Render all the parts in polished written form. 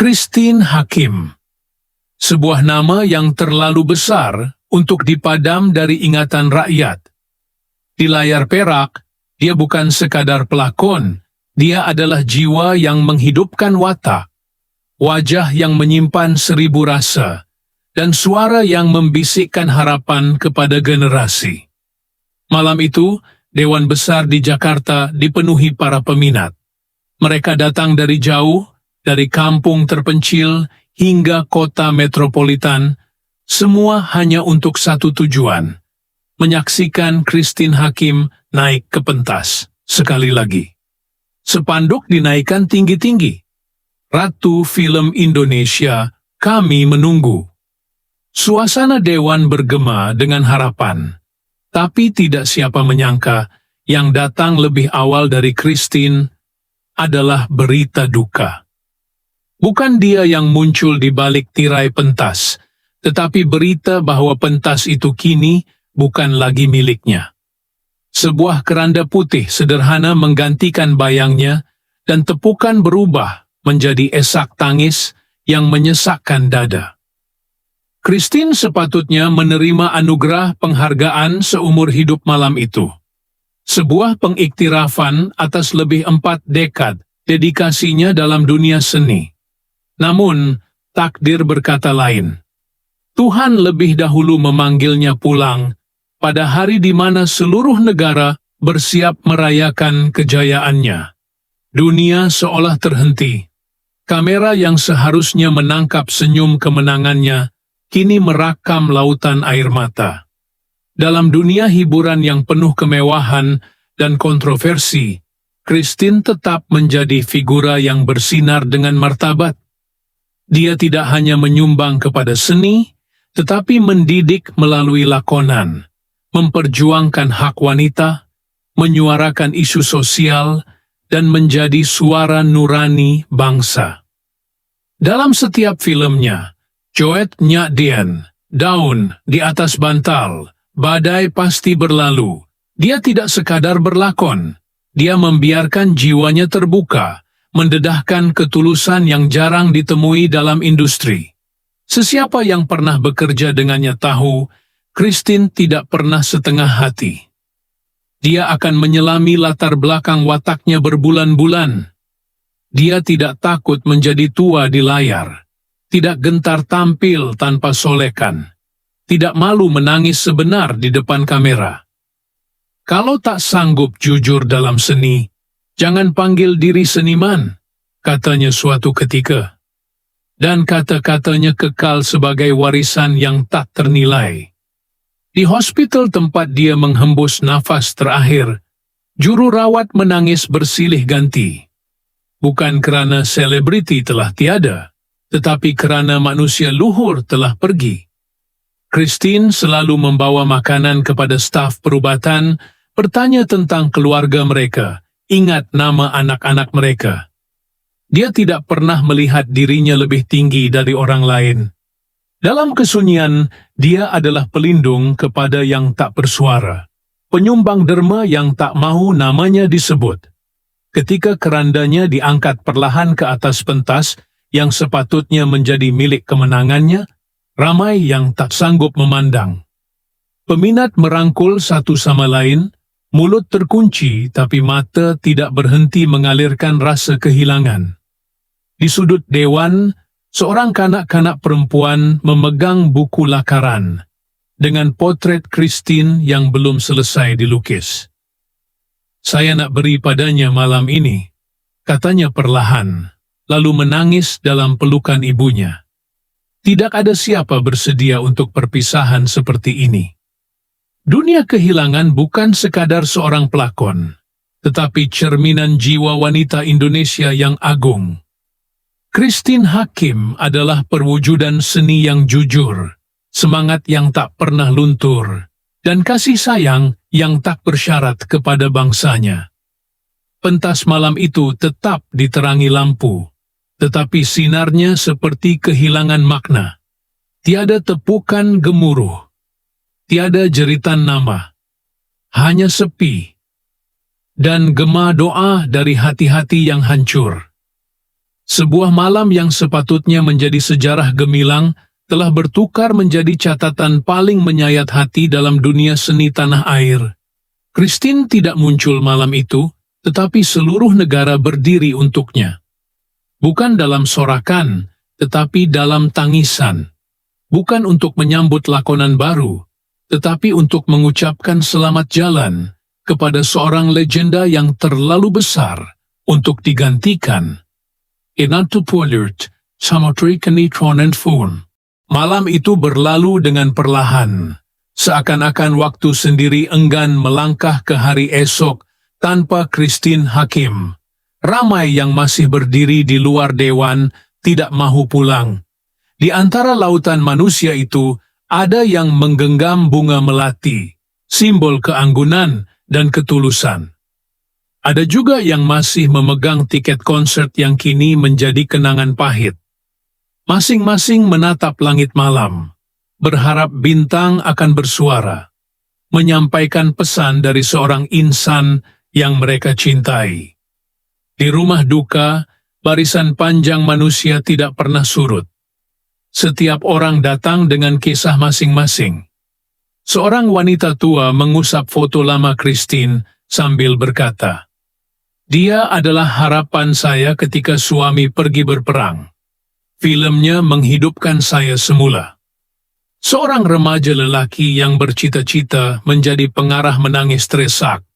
Christine Hakim, sebuah nama yang terlalu besar untuk dipadam dari ingatan rakyat. Di layar perak, dia bukan sekadar pelakon, dia adalah jiwa yang menghidupkan watak, wajah yang menyimpan 1000 rasa, dan suara yang membisikkan harapan kepada generasi. Malam itu, Dewan Besar di Jakarta dipenuhi para peminat. Mereka datang dari jauh, dari kampung terpencil hingga kota metropolitan, semua hanya untuk satu tujuan: menyaksikan Christine Hakim naik ke pentas sekali lagi. Spanduk dinaikkan tinggi-tinggi. Ratu Film Indonesia, kami menunggu. Suasana dewan bergema dengan harapan, tapi tidak siapa menyangka yang datang lebih awal dari Christine adalah berita duka. Bukan dia yang muncul di balik tirai pentas, tetapi berita bahwa pentas itu kini bukan lagi miliknya. Sebuah keranda putih sederhana menggantikan bayangnya, dan tepukan berubah menjadi esak tangis yang menyesakkan dada. Christine sepatutnya menerima anugerah penghargaan seumur hidup malam itu. Sebuah pengiktirafan atas lebih 4 dekad dedikasinya dalam dunia seni. Namun, takdir berkata lain. Tuhan lebih dahulu memanggilnya pulang pada hari di mana seluruh negara bersiap merayakan kejayaannya. Dunia seolah terhenti. Kamera yang seharusnya menangkap senyum kemenangannya kini merakam lautan air mata. Dalam dunia hiburan yang penuh kemewahan dan kontroversi, Christine tetap menjadi figura yang bersinar dengan martabat. Dia tidak hanya menyumbang kepada seni, tetapi mendidik melalui lakonan, memperjuangkan hak wanita, menyuarakan isu sosial, dan menjadi suara nurani bangsa. Dalam setiap filmnya, Coet Nyak Dien, Daun di atas Bantal, Badai Pasti Berlalu, dia tidak sekadar berlakon, dia membiarkan jiwanya terbuka, mendedahkan ketulusan yang jarang ditemui dalam industri. Sesiapa yang pernah bekerja dengannya tahu, Christine tidak pernah setengah hati. Dia akan menyelami latar belakang wataknya berbulan-bulan. Dia tidak takut menjadi tua di layar, tidak gentar tampil tanpa solekan, tidak malu menangis sebenar di depan kamera. Kalau tak sanggup jujur dalam seni, jangan panggil diri seniman, katanya suatu ketika. Dan kata-katanya kekal sebagai warisan yang tak ternilai. Di hospital tempat dia menghembus nafas terakhir, juru rawat menangis bersilih ganti. Bukan kerana selebriti telah tiada, tetapi kerana manusia luhur telah pergi. Christine selalu membawa makanan kepada staf perubatan, bertanya tentang keluarga mereka, ingat nama anak-anak mereka. Dia tidak pernah melihat dirinya lebih tinggi dari orang lain. Dalam kesunyian, dia adalah pelindung kepada yang tak bersuara, penyumbang derma yang tak mahu namanya disebut. Ketika kerandanya diangkat perlahan ke atas pentas yang sepatutnya menjadi milik kemenangannya, ramai yang tak sanggup memandang. Peminat merangkul satu sama lain, mulut terkunci tapi mata tidak berhenti mengalirkan rasa kehilangan. Di sudut dewan, seorang kanak-kanak perempuan memegang buku lakaran dengan potret Christine yang belum selesai dilukis. Saya nak beri padanya malam ini, katanya perlahan, lalu menangis dalam pelukan ibunya. Tidak ada siapa bersedia untuk perpisahan seperti ini. Dunia kehilangan bukan sekadar seorang pelakon, tetapi cerminan jiwa wanita Indonesia yang agung. Christine Hakim adalah perwujudan seni yang jujur, semangat yang tak pernah luntur, dan kasih sayang yang tak bersyarat kepada bangsanya. Pentas malam itu tetap diterangi lampu, tetapi sinarnya seperti kehilangan makna. Tiada tepukan gemuruh, tiada jeritan nama, hanya sepi, dan gema doa dari hati-hati yang hancur. Sebuah malam yang sepatutnya menjadi sejarah gemilang telah bertukar menjadi catatan paling menyayat hati dalam dunia seni tanah air. Christine tidak muncul malam itu, tetapi seluruh negara berdiri untuknya. Bukan dalam sorakan, tetapi dalam tangisan. Bukan untuk menyambut lakonan baru, tetapi untuk mengucapkan selamat jalan kepada seorang legenda yang terlalu besar untuk digantikan. Inatu Pollard, Samotri Kenitron Phone. Malam itu berlalu dengan perlahan, seakan-akan waktu sendiri enggan melangkah ke hari esok tanpa Christine Hakim. Ramai yang masih berdiri di luar dewan tidak mahu pulang. Di antara lautan manusia itu, ada yang menggenggam bunga melati, simbol keanggunan dan ketulusan. Ada juga yang masih memegang tiket konser yang kini menjadi kenangan pahit. Masing-masing menatap langit malam, berharap bintang akan bersuara, menyampaikan pesan dari seorang insan yang mereka cintai. Di rumah duka, barisan panjang manusia tidak pernah surut. Setiap orang datang dengan kisah masing-masing. Seorang wanita tua mengusap foto lama Christine sambil berkata, "Dia adalah harapan saya ketika suami pergi berperang. Filmnya menghidupkan saya semula." Seorang remaja lelaki yang bercita-cita menjadi pengarah menangis teresak.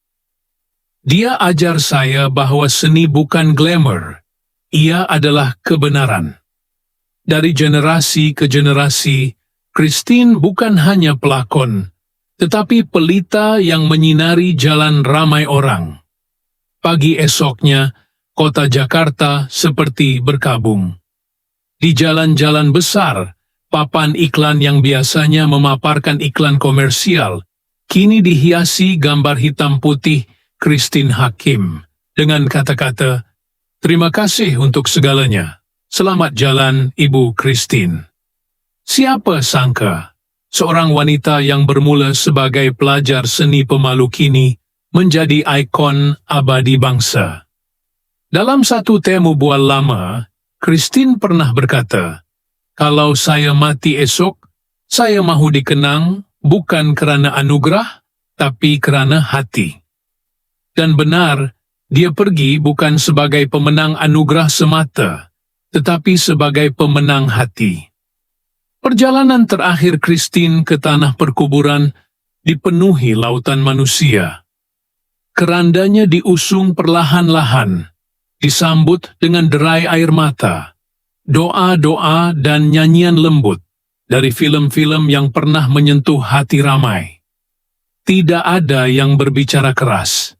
"Dia ajar saya bahwa seni bukan glamour, ia adalah kebenaran." Dari generasi ke generasi, Christine bukan hanya pelakon, tetapi pelita yang menyinari jalan ramai orang. Pagi esoknya, kota Jakarta seperti berkabung. Di jalan-jalan besar, papan iklan yang biasanya memaparkan iklan komersial, kini dihiasi gambar hitam putih Christine Hakim dengan kata-kata, "Terima kasih untuk segalanya. Selamat jalan, Ibu Christine." Siapa sangka, seorang wanita yang bermula sebagai pelajar seni pemalu kini menjadi ikon abadi bangsa. Dalam satu temu bual lama, Christine pernah berkata, "Kalau saya mati esok, saya mahu dikenang bukan kerana anugerah, tapi kerana hati." Dan benar, dia pergi bukan sebagai pemenang anugerah semata, tetapi sebagai pemenang hati. Perjalanan terakhir Christine ke tanah perkuburan dipenuhi lautan manusia. Kerandanya diusung perlahan-lahan, disambut dengan derai air mata, doa-doa dan nyanyian lembut dari film-film yang pernah menyentuh hati ramai. Tidak ada yang berbicara keras.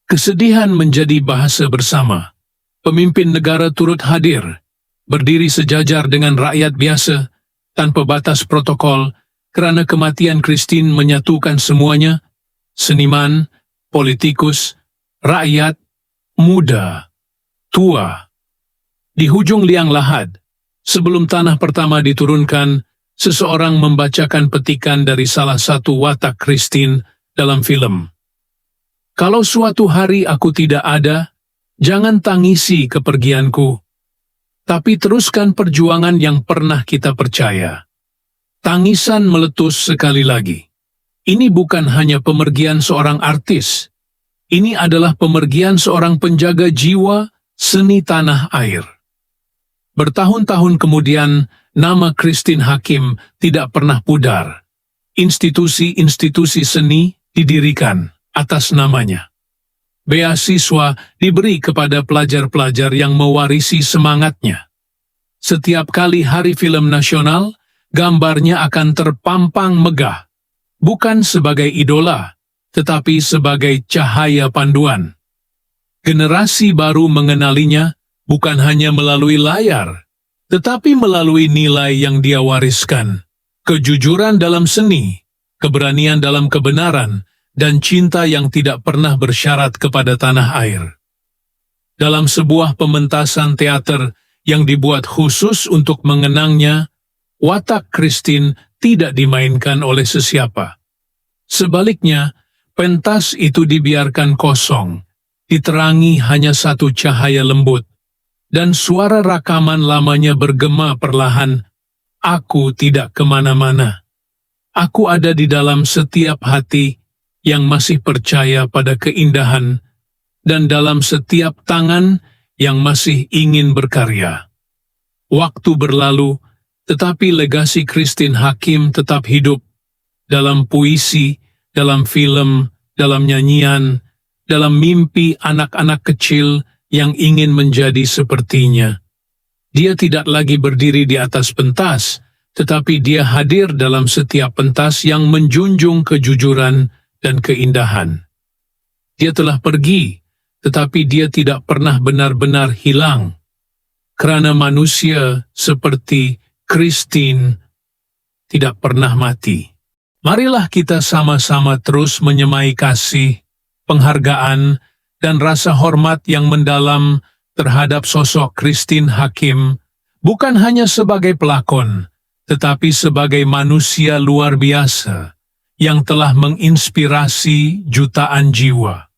Kesedihan menjadi bahasa bersama. Pemimpin negara turut hadir, berdiri sejajar dengan rakyat biasa, tanpa batas protokol, kerana kematian Christine menyatukan semuanya, seniman, politikus, rakyat, muda, tua. Di hujung liang lahat, sebelum tanah pertama diturunkan, seseorang membacakan petikan dari salah satu watak Christine dalam film. "Kalau suatu hari aku tidak ada, jangan tangisi kepergianku, tapi teruskan perjuangan yang pernah kita percaya." Tangisan meletus sekali lagi. Ini bukan hanya pemergian seorang artis. Ini adalah pemergian seorang penjaga jiwa seni tanah air. Bertahun-tahun kemudian, nama Christine Hakim tidak pernah pudar. Institusi-institusi seni didirikan atas namanya. Beasiswa diberi kepada pelajar-pelajar yang mewarisi semangatnya. Setiap kali hari film nasional, gambarnya akan terpampang megah, bukan sebagai idola, tetapi sebagai cahaya panduan. Generasi baru mengenalinya bukan hanya melalui layar, tetapi melalui nilai yang dia wariskan. Kejujuran dalam seni, keberanian dalam kebenaran, dan cinta yang tidak pernah bersyarat kepada tanah air. Dalam sebuah pementasan teater yang dibuat khusus untuk mengenangnya, watak Christine tidak dimainkan oleh sesiapa. Sebaliknya, pentas itu dibiarkan kosong, diterangi hanya satu cahaya lembut, dan suara rakaman lamanya bergema perlahan, "Aku tidak kemana-mana. Aku ada di dalam setiap hati yang masih percaya pada keindahan dan dalam setiap tangan yang masih ingin berkarya." Waktu berlalu, tetapi legasi Christine Hakim tetap hidup dalam puisi, dalam film, dalam nyanyian, dalam mimpi anak-anak kecil yang ingin menjadi sepertinya. Dia tidak lagi berdiri di atas pentas, tetapi dia hadir dalam setiap pentas yang menjunjung kejujuran dan keindahan. Dia telah pergi, tetapi dia tidak pernah benar-benar hilang. Kerana manusia seperti Christine tidak pernah mati. Marilah kita sama-sama terus menyemai kasih, penghargaan, dan rasa hormat yang mendalam terhadap sosok Christine Hakim, bukan hanya sebagai pelakon, tetapi sebagai manusia luar biasa yang telah menginspirasi jutaan jiwa.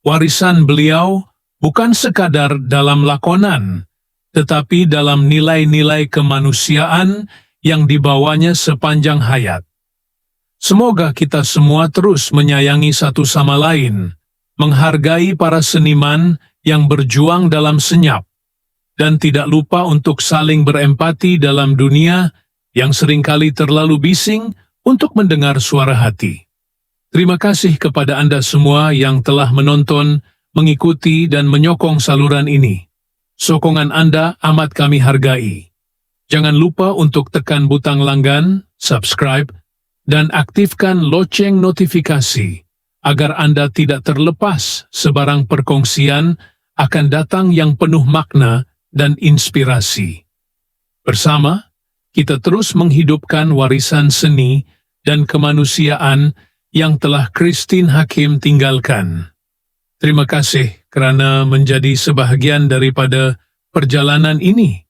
Warisan beliau bukan sekadar dalam lakonan, tetapi dalam nilai-nilai kemanusiaan yang dibawanya sepanjang hayat. Semoga kita semua terus menyayangi satu sama lain, menghargai para seniman yang berjuang dalam senyap, dan tidak lupa untuk saling berempati dalam dunia yang seringkali terlalu bising untuk mendengar suara hati. Terima kasih kepada Anda semua yang telah menonton, mengikuti, dan menyokong saluran ini. Sokongan Anda amat kami hargai. Jangan lupa untuk tekan butang langgan, subscribe, dan aktifkan loceng notifikasi agar Anda tidak terlepas sebarang perkongsian akan datang yang penuh makna dan inspirasi. Bersama, kita terus menghidupkan warisan seni dan kemanusiaan yang telah Christine Hakim tinggalkan. Terima kasih kerana menjadi sebahagian daripada perjalanan ini.